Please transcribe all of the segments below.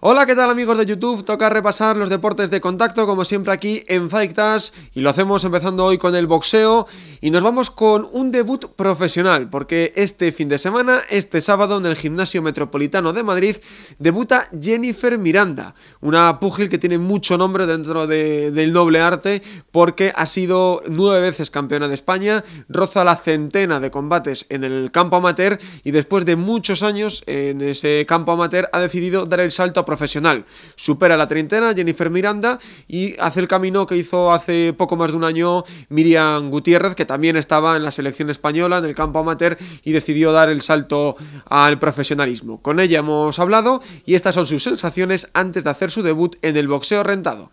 Hola, ¿qué tal amigos de YouTube? Toca repasar los deportes de contacto como siempre aquí en FightAss y lo hacemos empezando hoy con el boxeo y nos vamos con un debut profesional porque este fin de semana, este sábado en el Gimnasio Metropolitano de Madrid debuta Jennifer Miranda, una púgil que tiene mucho nombre dentro del noble arte porque ha sido 9 veces campeona de España, roza la centena de combates en el campo amateur y después de muchos años en ese campo amateur ha decidido dar el salto a profesional. Supera la treintena Jennifer Miranda y hace el camino que hizo hace poco más de un año Miriam Gutiérrez, que también estaba en la selección española en el campo amateur y decidió dar el salto al profesionalismo. Con ella hemos hablado y estas son sus sensaciones antes de hacer su debut en el boxeo rentado.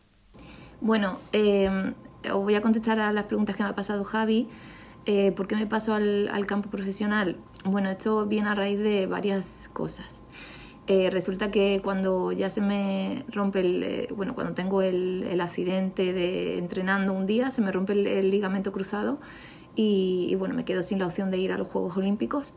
Bueno, os voy a contestar a las preguntas que me ha pasado Javi. ¿Por qué me paso al campo profesional? Bueno, esto viene a raíz de varias cosas. Resulta que cuando ya se me rompe cuando tengo el accidente de entrenando un día, se me rompe el ligamento cruzado y bueno, me quedo sin la opción de ir a los Juegos Olímpicos.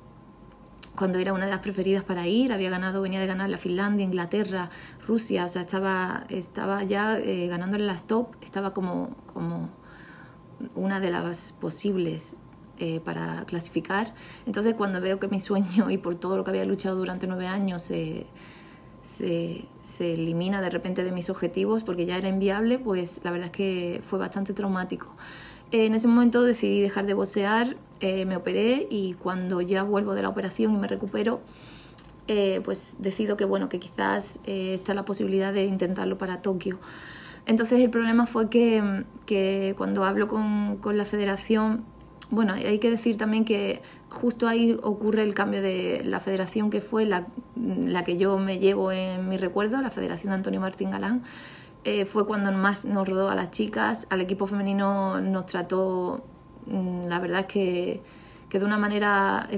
Cuando era una de las preferidas para ir, venía de ganar la Finlandia, Inglaterra, Rusia, o sea, estaba ya ganándole las top, estaba como una de las posibles para clasificar. Entonces cuando veo que mi sueño y por todo lo que había luchado durante 9 años se elimina de repente de mis objetivos porque ya era inviable, pues la verdad es que fue bastante traumático. En ese momento decidí dejar de boxear, me operé y cuando ya vuelvo de la operación y me recupero, pues decido que quizás está la posibilidad de intentarlo para Tokio. Entonces el problema fue que cuando hablo con la federación, bueno, hay que decir también que justo ahí ocurre el cambio de la federación que fue la que yo me llevo en mi recuerdo, la federación de Antonio Martín Galán. Fue cuando más nos rodó a las chicas, al equipo femenino nos trató, la verdad es que de una manera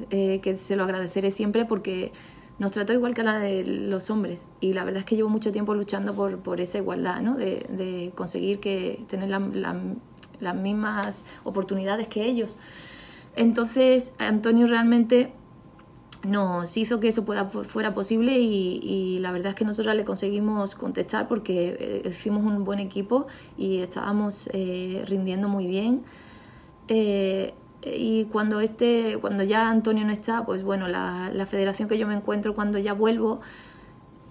que se lo agradeceré siempre porque nos trató igual que a la de los hombres y la verdad es que llevo mucho tiempo luchando por esa igualdad, ¿no? de conseguir tener las mismas oportunidades que ellos. Entonces Antonio realmente nos hizo que eso fuera posible y la verdad es que nosotros le conseguimos contestar porque hicimos un buen equipo y estábamos rindiendo muy bien. Y cuando ya Antonio no está, pues bueno, la federación que yo me encuentro cuando ya vuelvo,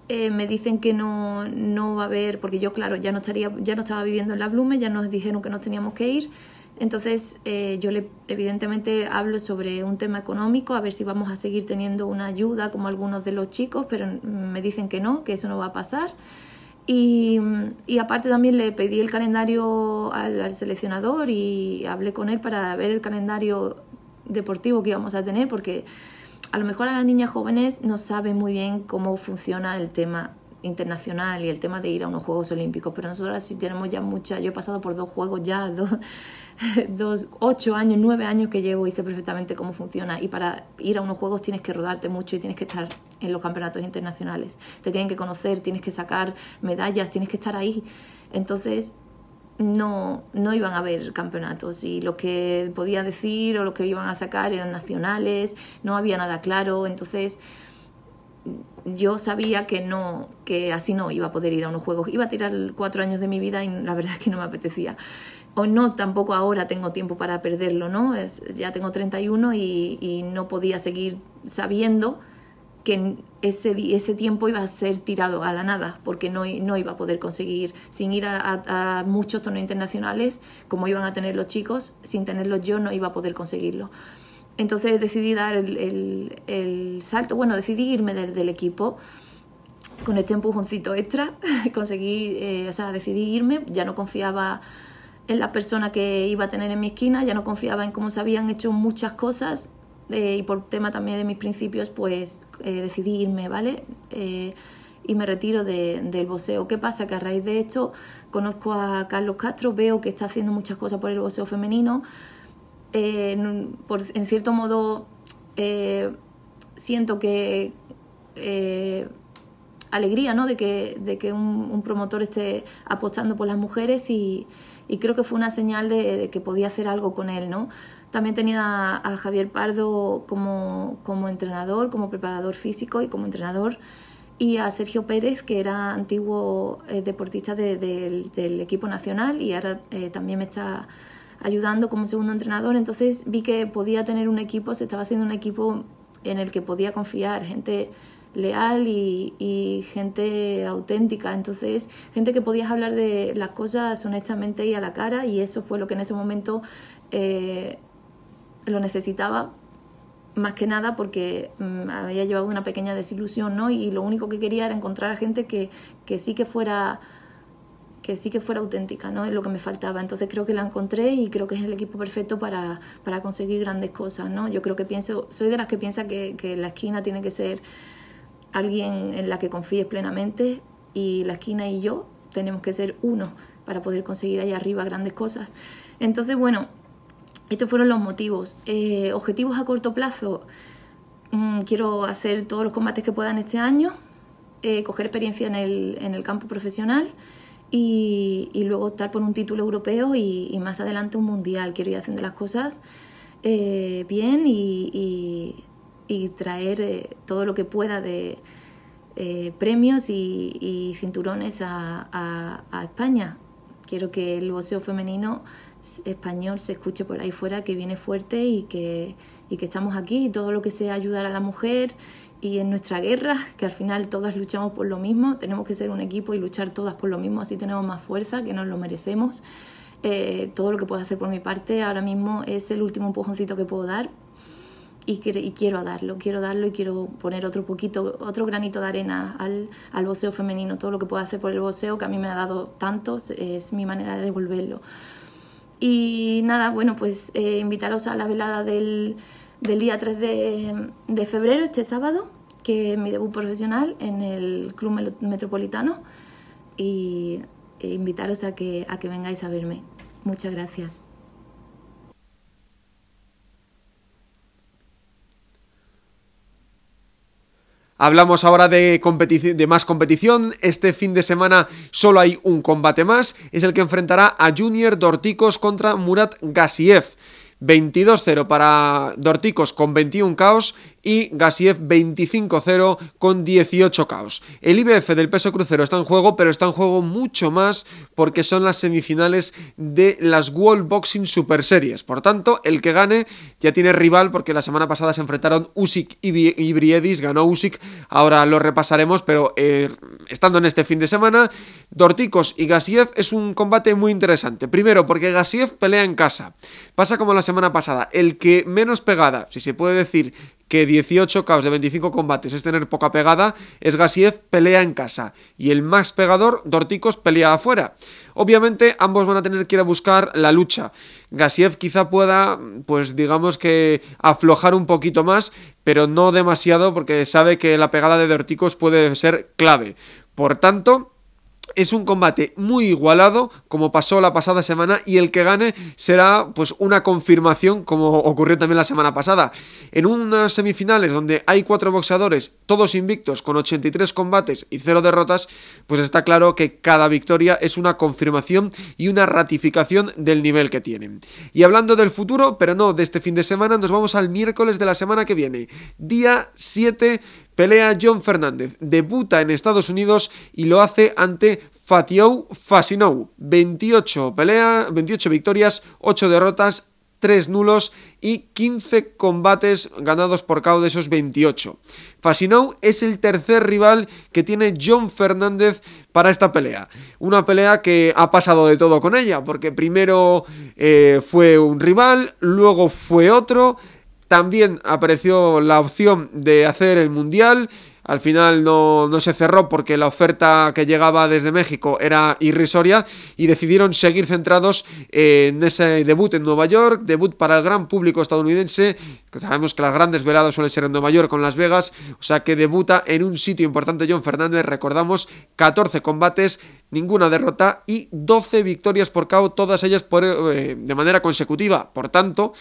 me dicen que no va a haber, porque yo claro, ya no estaba viviendo en la Blume, ya nos dijeron que nos teníamos que ir. Entonces yo evidentemente hablo sobre un tema económico, a ver si vamos a seguir teniendo una ayuda como algunos de los chicos, pero me dicen que no, que eso no va a pasar. Y aparte también le pedí el calendario al seleccionador y hablé con él para ver el calendario deportivo que íbamos a tener, porque a lo mejor a las niñas jóvenes no saben muy bien cómo funciona el tema internacional y el tema de ir a unos Juegos Olímpicos, pero nosotros sí tenemos ya yo he pasado por 2 juegos ya, 8 años, 9 años que llevo y sé perfectamente cómo funciona, y para ir a unos Juegos tienes que rodarte mucho y tienes que estar en los campeonatos internacionales, te tienen que conocer, tienes que sacar medallas, tienes que estar ahí. Entonces no iban a haber campeonatos y lo que podía decir o lo que iban a sacar eran nacionales, no había nada claro. Entonces yo sabía que así no iba a poder ir a unos juegos, iba a tirar 4 años de mi vida y la verdad es que no me apetecía, o no, tampoco ahora tengo tiempo para perderlo, ¿no? Ya tengo 31 y no podía seguir sabiendo que ese tiempo iba a ser tirado a la nada, porque no iba a poder conseguir, sin ir a muchos torneos internacionales como iban a tener los chicos, sin tenerlos yo no iba a poder conseguirlo. Entonces decidí dar el salto, bueno, decidí irme del equipo con este empujoncito extra, decidí irme, ya no confiaba en la persona que iba a tener en mi esquina, ya no confiaba en cómo se habían hecho muchas cosas, y por tema también de mis principios, pues decidí irme, ¿vale? Y me retiro del boxeo. ¿Qué pasa? Que a raíz de esto conozco a Carlos Castro, veo que está haciendo muchas cosas por el boxeo femenino. En cierto modo siento que alegría, ¿no? de que un promotor esté apostando por las mujeres y creo que fue una señal de que podía hacer algo con él, ¿no? También tenía a Javier Pardo como entrenador, como preparador físico y como entrenador, y a Sergio Pérez, que era antiguo deportista del equipo nacional y ahora también me está ayudando como segundo entrenador. Entonces vi que podía tener un equipo, se estaba haciendo un equipo en el que podía confiar, gente leal y gente auténtica, entonces gente que podías hablar de las cosas honestamente y a la cara, y eso fue lo que en ese momento lo necesitaba, más que nada porque había llevado una pequeña desilusión, ¿no? Y lo único que quería era encontrar a gente que sí que fuera auténtica, ¿no? Es lo que me faltaba. Entonces creo que la encontré y creo que es el equipo perfecto para conseguir grandes cosas, ¿no? Yo creo que soy de las que piensa que la esquina tiene que ser alguien en la que confíes plenamente, y la esquina y yo tenemos que ser uno para poder conseguir ahí arriba grandes cosas. Entonces, bueno, estos fueron los motivos. Objetivos a corto plazo: quiero hacer todos los combates que puedan este año, coger experiencia en el campo profesional y luego optar por un título europeo y más adelante un mundial. Quiero ir haciendo las cosas bien y traer todo lo que pueda de premios y cinturones a España. Quiero que el boxeo femenino español se escuche por ahí fuera, que viene fuerte y que estamos aquí, y todo lo que sea ayudar a la mujer y en nuestra guerra, que al final todas luchamos por lo mismo, tenemos que ser un equipo y luchar todas por lo mismo, así tenemos más fuerza, que nos lo merecemos. Todo lo que puedo hacer por mi parte ahora mismo es el último empujoncito que puedo dar, y quiero darlo y quiero poner otro granito de arena al boxeo femenino. Todo lo que puedo hacer por el boxeo, que a mí me ha dado tanto, es mi manera de devolverlo. Y nada, bueno, pues invitaros a la velada del día 3 de febrero, este sábado, que es mi debut profesional en el Club Metropolitano, y invitaros a que vengáis a verme. Muchas gracias. Hablamos ahora de más competición. Este fin de semana solo hay un combate más. Es el que enfrentará a Junior Dorticos contra Murat Gassiev. 22-0 para Dorticos con 21 KOs y Gassiev 25-0 con 18 KOs. El IBF del peso crucero está en juego, pero está en juego mucho más porque son las semifinales de las World Boxing Super Series. Por tanto, el que gane ya tiene rival, porque la semana pasada se enfrentaron Usyk y Briedis, ganó Usyk, ahora lo repasaremos, pero estando en este fin de semana, Dorticos y Gassiev es un combate muy interesante. Primero, porque Gassiev pelea en casa. Pasa como la semana pasada, el que menos pegada, si se puede decir que 18 KOs de 25 combates es tener poca pegada, es Gassiev, pelea en casa, y el más pegador, Dorticos, pelea afuera. Obviamente ambos van a tener que ir a buscar la lucha. Gassiev quizá pueda, pues digamos que aflojar un poquito más, pero no demasiado, porque sabe que la pegada de Dorticos puede ser clave. Por tanto, es un combate muy igualado, como pasó la pasada semana, y el que gane será pues una confirmación, como ocurrió también la semana pasada. En unas semifinales donde hay 4 boxeadores, todos invictos, con 83 combates y 0 derrotas, pues está claro que cada victoria es una confirmación y una ratificación del nivel que tienen. Y hablando del futuro, pero no de este fin de semana, nos vamos al miércoles de la semana que viene. Día 7, pelea John Fernández, debuta en Estados Unidos y lo hace ante Fatiou Fashinou. 28 victorias, 8 derrotas, 3 nulos y 15 combates ganados por KO de esos 28. Fashinou es el tercer rival que tiene John Fernández para esta pelea. Una pelea que ha pasado de todo con ella, porque primero fue un rival, luego fue otro. También apareció la opción de hacer el Mundial. Al final no se cerró porque la oferta que llegaba desde México era irrisoria y decidieron seguir centrados en ese debut en Nueva York, debut para el gran público estadounidense. Sabemos que las grandes veladas suelen ser en Nueva York con Las Vegas, o sea que debuta en un sitio importante John Fernández. Recordamos, 14 combates, ninguna derrota y 12 victorias por KO, todas ellas de manera consecutiva. Por tanto,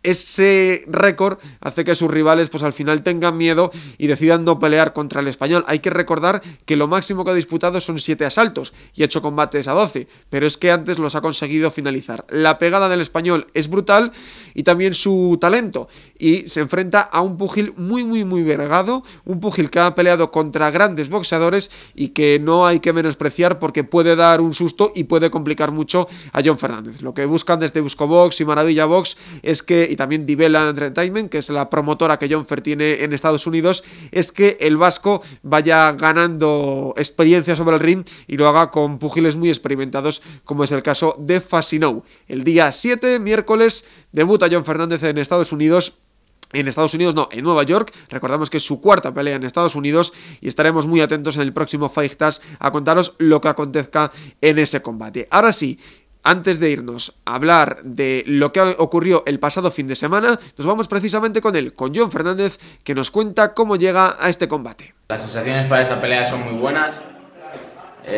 ese récord hace que sus rivales pues al final tengan miedo y decidan no pelear contra el español. Hay que recordar que lo máximo que ha disputado son 7 asaltos y 8 combates a 12, pero es que antes los ha conseguido finalizar. La pegada del español es brutal y también su talento, y se enfrenta a un púgil muy vergado, un púgil que ha peleado contra grandes boxeadores y que no hay que menospreciar porque puede dar un susto y puede complicar mucho a John Fernández. Lo que buscan desde Buscobox y Maravilla Box es que, y también Divela Entertainment, que es la promotora que John Fer tiene en Estados Unidos, es que el vasco vaya ganando experiencia sobre el ring y lo haga con púgiles muy experimentados, como es el caso de Fasinou. El día 7, miércoles, debuta John Fernández en Estados Unidos. En Nueva York. Recordamos que es su cuarta pelea en Estados Unidos y estaremos muy atentos en el próximo Fightas a contaros lo que acontezca en ese combate. Ahora sí, antes de irnos a hablar de lo que ocurrió el pasado fin de semana, nos vamos precisamente con John Fernández, que nos cuenta cómo llega a este combate. Las sensaciones para esta pelea son muy buenas.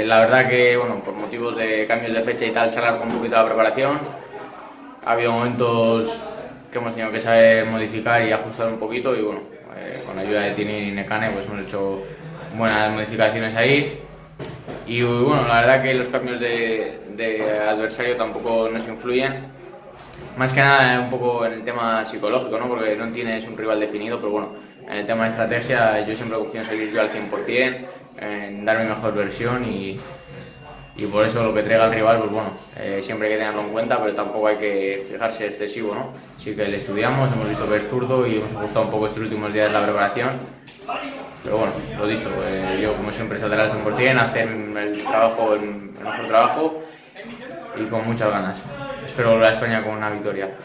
La verdad que, bueno, por motivos de cambios de fecha y tal, se alargó un poquito la preparación. Ha habido momentos que hemos tenido que saber modificar y ajustar un poquito, y bueno, con la ayuda de Tini y Nekane pues hemos hecho buenas modificaciones ahí. Y bueno, la verdad que los cambios de adversario tampoco nos influyen, más que nada un poco en el tema psicológico, ¿no? Porque no tienes un rival definido, pero bueno, en el tema de estrategia yo siempre confío en salir yo al 100%, en dar mi mejor versión, y por eso lo que traiga el rival, pues bueno, siempre hay que tenerlo en cuenta, pero tampoco hay que fijarse excesivo, ¿no? Así que le estudiamos, hemos visto que es zurdo y hemos ajustado un poco estos últimos días la preparación. Pero bueno, lo dicho, yo como siempre saldré al 100%, hacer el mejor trabajo y con muchas ganas. Espero volver a España con una victoria.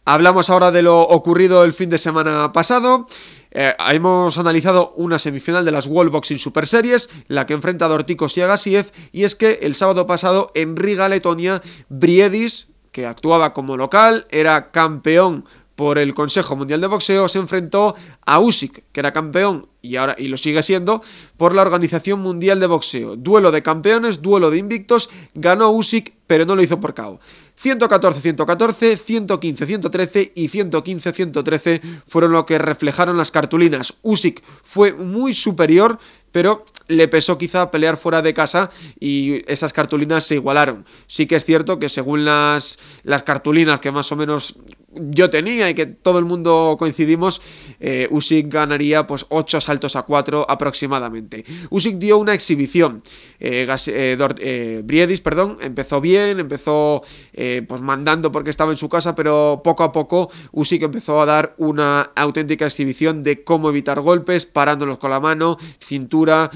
Hablamos ahora de lo ocurrido el fin de semana pasado. Hemos analizado una semifinal de las World Boxing Super Series, la que enfrenta a Dorticos y Agasiev, y es que el sábado pasado en Riga, Letonia, Briedis, que actuaba como local, era campeón por el Consejo Mundial de Boxeo, se enfrentó a Usyk, que era campeón y lo sigue siendo por la Organización Mundial de Boxeo. Duelo de campeones, duelo de invictos, ganó Usyk, pero no lo hizo por KO. 114-114, 115-113 y 115-113 fueron lo que reflejaron las cartulinas. Usyk fue muy superior, pero le pesó quizá pelear fuera de casa y esas cartulinas se igualaron. Sí que es cierto que según las cartulinas que más o menos yo tenía y que todo el mundo coincidimos, Usyk ganaría pues 8 asaltos a 4 aproximadamente. Usyk dio una exhibición. Briedis, empezó bien, empezó pues mandando porque estaba en su casa, pero poco a poco Usyk empezó a dar una auténtica exhibición de cómo evitar golpes, parándolos con la mano, cintura,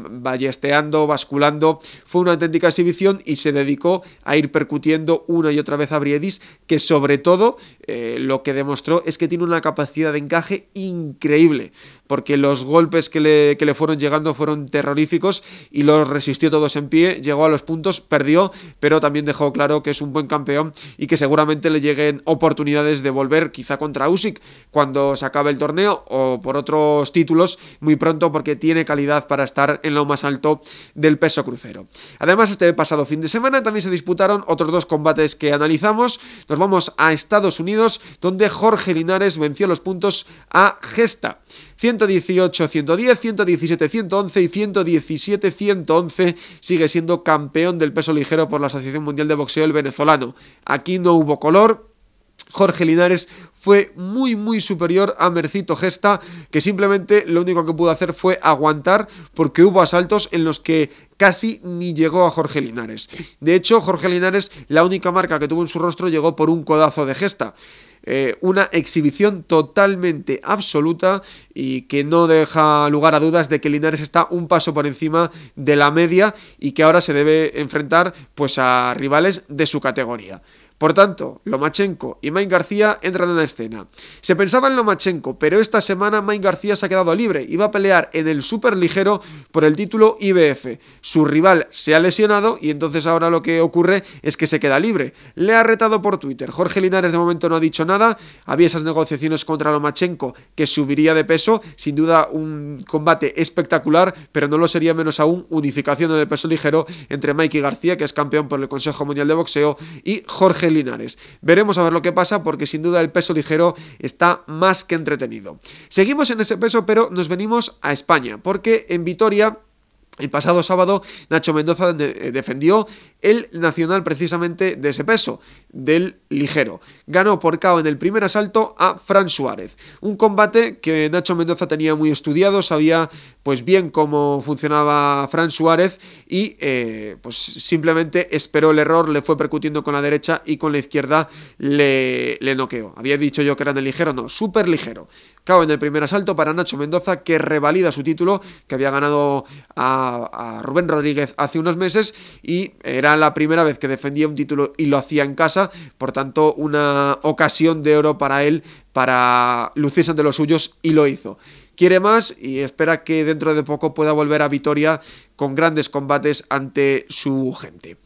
ballesteando, basculando. Fue una auténtica exhibición y se dedicó a ir percutiendo una y otra vez a Briedis, que sobre todo lo que demostró es que tiene una capacidad de encaje increíble, porque los golpes que le fueron llegando fueron terroríficos y los resistió todos en pie, llegó a los puntos, perdió, pero también dejó claro que es un buen campeón y que seguramente le lleguen oportunidades de volver, quizá contra Usyk cuando se acabe el torneo, o por otros títulos muy pronto, porque tiene calidad para estar en lo más alto del peso crucero. Además, este pasado fin de semana también se disputaron otros 2 combates que analizamos. Nos vamos a Estados Unidos, donde Jorge Linares venció los puntos a Gesta. 118-110, 117-111 y 117-111. Sigue siendo campeón del peso ligero por la Asociación Mundial de Boxeo el venezolano. Aquí no hubo color. Jorge Linares fue muy superior a Mercito Gesta, que simplemente lo único que pudo hacer fue aguantar, porque hubo asaltos en los que casi ni llegó a Jorge Linares. De hecho, Jorge Linares, la única marca que tuvo en su rostro llegó por un codazo de Gesta. Una exhibición totalmente absoluta y que no deja lugar a dudas de que Linares está un paso por encima de la media y que ahora se debe enfrentar pues a rivales de su categoría. Por tanto, Lomachenko y Mike García entran en la escena. Se pensaba en Lomachenko, pero esta semana Mike García se ha quedado libre y va a pelear en el superligero por el título IBF. Su rival se ha lesionado y entonces ahora lo que ocurre es que se queda libre. Le ha retado por Twitter. Jorge Linares de momento no ha dicho nada. Había esas negociaciones contra Lomachenko, que subiría de peso. Sin duda un combate espectacular, pero no lo sería menos aún unificación en el peso ligero entre Mike y García, que es campeón por el Consejo Mundial de Boxeo, y Jorge Jorge Linares. Veremos a ver lo que pasa, porque sin duda el peso ligero está más que entretenido. Seguimos en ese peso, pero nos venimos a España, porque en Vitoria el pasado sábado Nacho Mendoza defendió el nacional precisamente de ese peso, del ligero. Ganó por KO en el primer asalto a Fran Suárez. Un combate que Nacho Mendoza tenía muy estudiado, sabía pues bien cómo funcionaba Fran Suárez y pues simplemente esperó el error, le fue percutiendo con la derecha y con la izquierda le noqueó. Había dicho yo que era en el ligero, no, súper ligero. KO en el primer asalto para Nacho Mendoza, que revalida su título, que había ganado a Rubén Rodríguez hace unos meses, y era la primera vez que defendía un título y lo hacía en casa, por tanto una ocasión de oro para él, para lucirse ante los suyos, y lo hizo. Quiere más y espera que dentro de poco pueda volver a Vitoria con grandes combates ante su gente.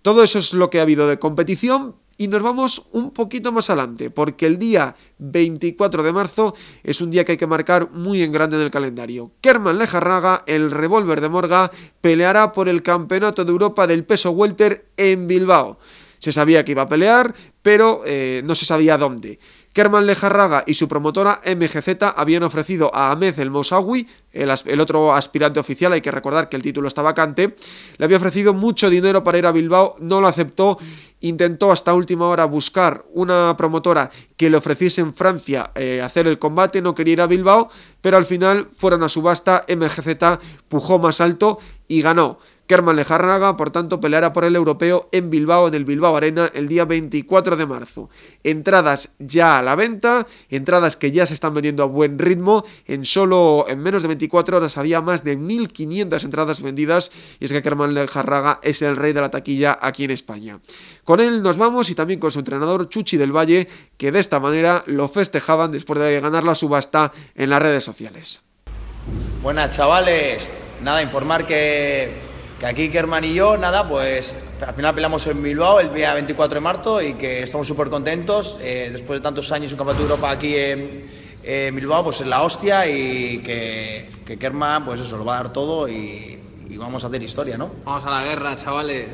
Todo eso es lo que ha habido de competición. Y nos vamos un poquito más adelante, porque el día 24 de marzo es un día que hay que marcar muy en grande en el calendario. Kerman Lejarraga, el revólver de Morga, peleará por el Campeonato de Europa del peso welter en Bilbao. Se sabía que iba a pelear, pero no se sabía dónde. Kerman Lejarraga y su promotora MGZ habían ofrecido a Ahmed El Moussaoui, el otro aspirante oficial, hay que recordar que el título está vacante, le había ofrecido mucho dinero para ir a Bilbao, no lo aceptó, intentó hasta última hora buscar una promotora que le ofreciese en Francia hacer el combate, no quería ir a Bilbao, pero al final fueron a subasta, MGZ pujó más alto y ganó. Kerman Lejarraga, por tanto, peleará por el europeo en Bilbao, en el Bilbao Arena, el día 24 de marzo. Entradas ya a la venta, entradas que ya se están vendiendo a buen ritmo. En menos de 24 horas había más de 1.500 entradas vendidas, y es que Kerman Lejarraga es el rey de la taquilla aquí en España. Con él nos vamos, y también con su entrenador Chuchi del Valle, que de esta manera lo festejaban después de ganar la subasta en las redes sociales. Buenas, chavales. Nada, informar que aquí Kerman y yo, nada, pues al final peleamos en Bilbao el día 24 de marzo y que estamos súper contentos. Después de tantos años un campeonato de Europa aquí en Bilbao, pues es la hostia, y que Kerman, pues eso, lo va a dar todo y vamos a hacer historia, ¿no? Vamos a la guerra, chavales.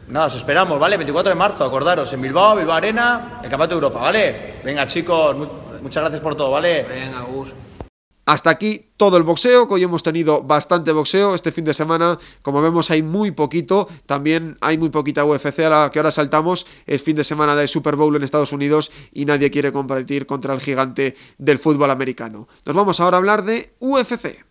Nada, os esperamos, ¿vale? 24 de marzo, acordaros, en Bilbao, Bilbao Arena, el campeonato de Europa, ¿vale? Venga, chicos, muchas gracias por todo, ¿vale? Venga, Gus. Hasta aquí todo el boxeo, que hoy hemos tenido bastante boxeo. Este fin de semana, como vemos, hay muy poquito. También hay muy poquita UFC a la que ahora saltamos. Es fin de semana de Super Bowl en Estados Unidos y nadie quiere competir contra el gigante del fútbol americano. Nos vamos ahora a hablar de UFC.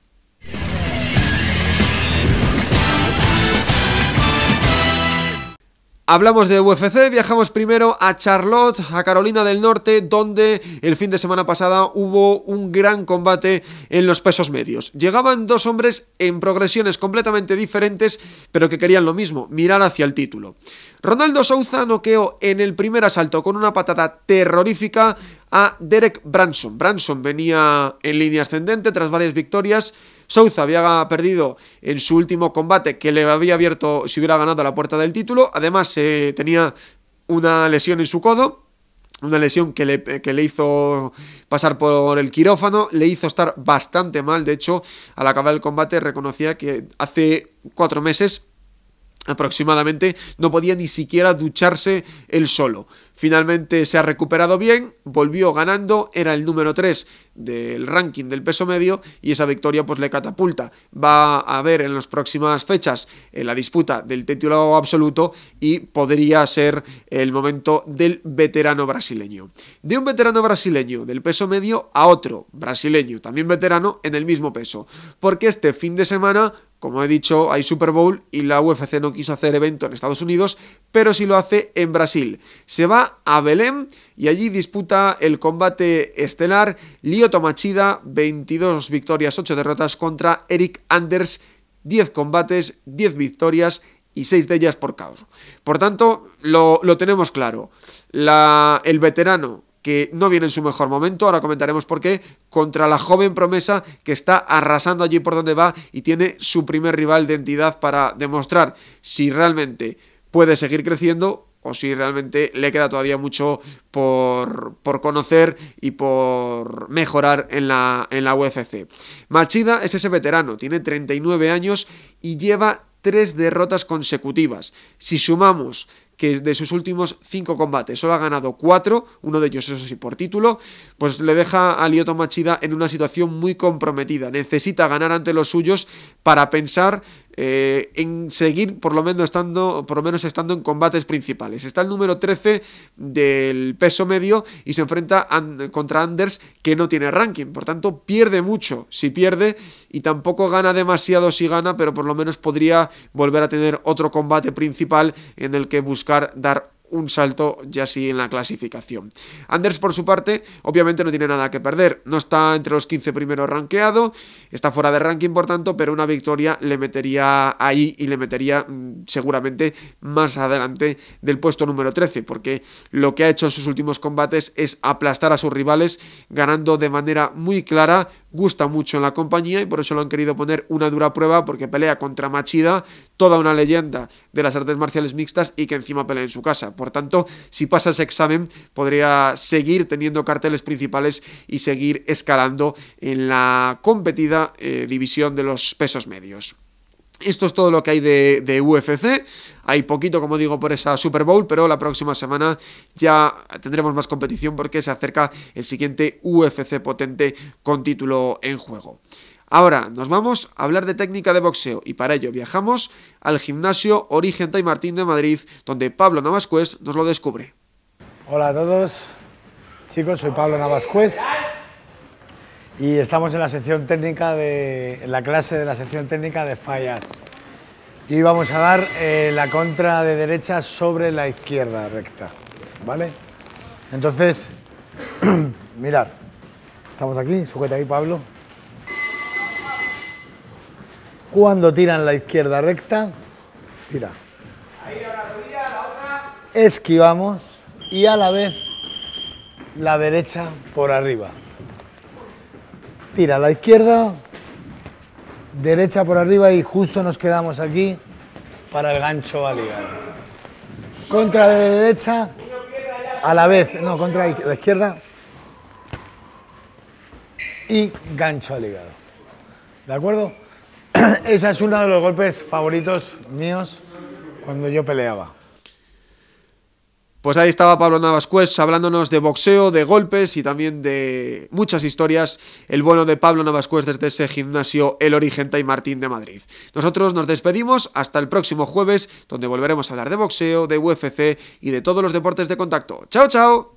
Hablamos de UFC, viajamos primero a Charlotte, a Carolina del Norte, donde el fin de semana pasada hubo un gran combate en los pesos medios. Llegaban dos hombres en progresiones completamente diferentes, pero que querían lo mismo, mirar hacia el título. Ronaldo Souza noqueó en el primer asalto con una patada terrorífica a Derek Brunson. Brunson venía en línea ascendente tras varias victorias. Souza había perdido en su último combate, que le había abierto, si hubiera ganado, la puerta del título. Además tenía una lesión en su codo, una lesión que le hizo pasar por el quirófano, le hizo estar bastante mal. De hecho, al acabar el combate reconocía que hace 4 meses aproximadamente no podía ni siquiera ducharse él solo. Finalmente se ha recuperado bien, volvió ganando, era el número 3 del ranking del peso medio, y esa victoria pues le catapulta. Va a haber en las próximas fechas la disputa del título absoluto y podría ser el momento del veterano brasileño. De un veterano brasileño del peso medio a otro brasileño también veterano en el mismo peso, porque este fin de semana, como he dicho, hay Super Bowl y la UFC no quiso hacer evento en Estados Unidos, pero sí lo hace en Brasil. Se va a Belém y allí disputa el combate estelar Lyoto Machida, 22 victorias, 8 derrotas, contra Eric Anders, 10 combates, 10 victorias y 6 de ellas por KO. Por tanto, lo tenemos claro. El veterano, que no viene en su mejor momento, ahora comentaremos por qué, contra la joven promesa que está arrasando allí por donde va y tiene su primer rival de entidad para demostrar si realmente puede seguir creciendo o si realmente le queda todavía mucho por conocer y por mejorar en la UFC. Machida es ese veterano, tiene 39 años y lleva 3 derrotas consecutivas. Si sumamos que de sus últimos 5 combates solo ha ganado 4, uno de ellos eso sí por título, pues le deja a Lyoto Machida en una situación muy comprometida. Necesita ganar ante los suyos para pensar en seguir por lo menos estando en combates principales. Está el número 13 del peso medio y se enfrenta contra Anders, que no tiene ranking, por tanto pierde mucho si pierde y tampoco gana demasiado si gana, pero por lo menos podría volver a tener otro combate principal en el que buscar dar un salto ya sí en la clasificación. Anders, por su parte, obviamente no tiene nada que perder, no está entre los 15 primeros rankeado, está fuera de ranking por tanto, pero una victoria le metería ahí y le metería seguramente más adelante del puesto número 13, porque lo que ha hecho en sus últimos combates es aplastar a sus rivales, ganando de manera muy clara, gusta mucho en la compañía y por eso lo han querido poner una dura prueba, porque pelea contra Machida, toda una leyenda de las artes marciales mixtas y que encima pelea en su casa. Por tanto, si pasa ese examen, podría seguir teniendo carteles principales y seguir escalando en la competida división de los pesos medios. Esto es todo lo que hay de UFC. Hay poquito, como digo, por esa Super Bowl, pero la próxima semana ya tendremos más competición porque se acerca el siguiente UFC potente con título en juego. Ahora nos vamos a hablar de técnica de boxeo y para ello viajamos al gimnasio Origen Tai Martín de Madrid, donde Pablo Navascués nos lo descubre. Hola a todos, chicos, soy Pablo Navascués y estamos en la sección técnica en la clase de la sección técnica de fallas. Y hoy vamos a dar la contra de derecha sobre la izquierda recta, ¿vale? Entonces, mirad, estamos aquí, sujeta ahí Pablo. Cuando tiran la izquierda recta, tira. Esquivamos y a la vez la derecha por arriba. Tira la izquierda, derecha por arriba y justo nos quedamos aquí para el gancho al hígado. Contra de derecha, a la vez, no, contra la izquierda y gancho al hígado. ¿De acuerdo? Ese es uno de los golpes favoritos míos cuando yo peleaba. Pues ahí estaba Pablo Navascués hablándonos de boxeo, de golpes y también de muchas historias. El bueno de Pablo Navascués desde ese gimnasio El Origen Tai Martín de Madrid. Nosotros nos despedimos hasta el próximo jueves, donde volveremos a hablar de boxeo, de UFC y de todos los deportes de contacto. ¡Chao, chao!